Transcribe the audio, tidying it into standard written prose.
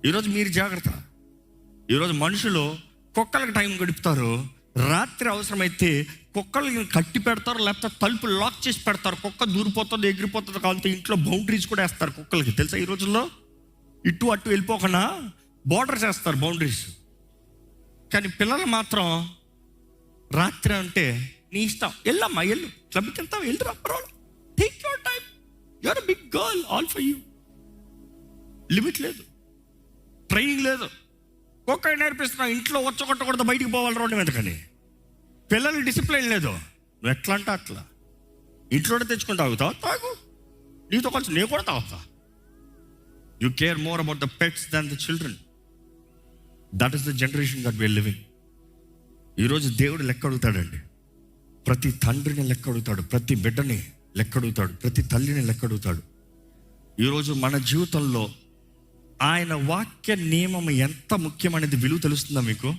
ఈరోజు మీరు జాగ్రత్త. ఈరోజు మనుషులు కుక్కలకు టైం గడుపుతారు. రాత్రి అవసరమైతే కుక్కలకి కట్టి పెడతారు, లేకపోతే తలుపు లాక్ చేసి పెడతారు. కుక్క దూరిపోతుంది, ఎగిరిపోతుంది కాబట్టి ఇంట్లో బౌండరీస్ కూడా వేస్తారు కుక్కలకి. తెలుసా ఈ రోజుల్లో ఇటు అటు వెళ్ళిపోకుండా బోర్డర్స్ వేస్తారు, బౌండరీస్. కానీ పిల్లలు మాత్రం రాత్రి అంటే నీ ఇష్టం, వెళ్ళమ్మా, వెళ్ళు, క్లబ్కి వెళ్తావు, వెళ్ళిరా, పర్వాలేదు, take your time, your big girl, all for you. Limit లేదు, ట్రైనింగ్ లేదు. కుక్క నేర్పిస్తున్నావు, ఇంట్లో వచ్చకొట్టకూడదు, బయటికి పోవాలి రోడ్డు మీద. కానీ పిల్లలు డిసిప్లైన్ లేదు. నువ్వు ఎట్లా అంటే అట్లా ఇంట్లోనే తెచ్చుకొని తాగుతావు, తాగు, నీతో కలిసి నేను కూడా తాగుతా. You care more about the pets than the children. That is the generation that we're living. ఈరోజు దేవుడు లెక్క అడుగుతాడండి. ప్రతి తండ్రిని లెక్క అడుగుతాడు, ప్రతి బిడ్డని లెక్క అడుగుతాడు, ప్రతి తల్లిని లెక్క అడుగుతాడు. ఈరోజు మన జీవితంలో ఆయన వాక్య నియమం ఎంత ముఖ్యమనేది విలువ తెలుస్తుందా మీకు?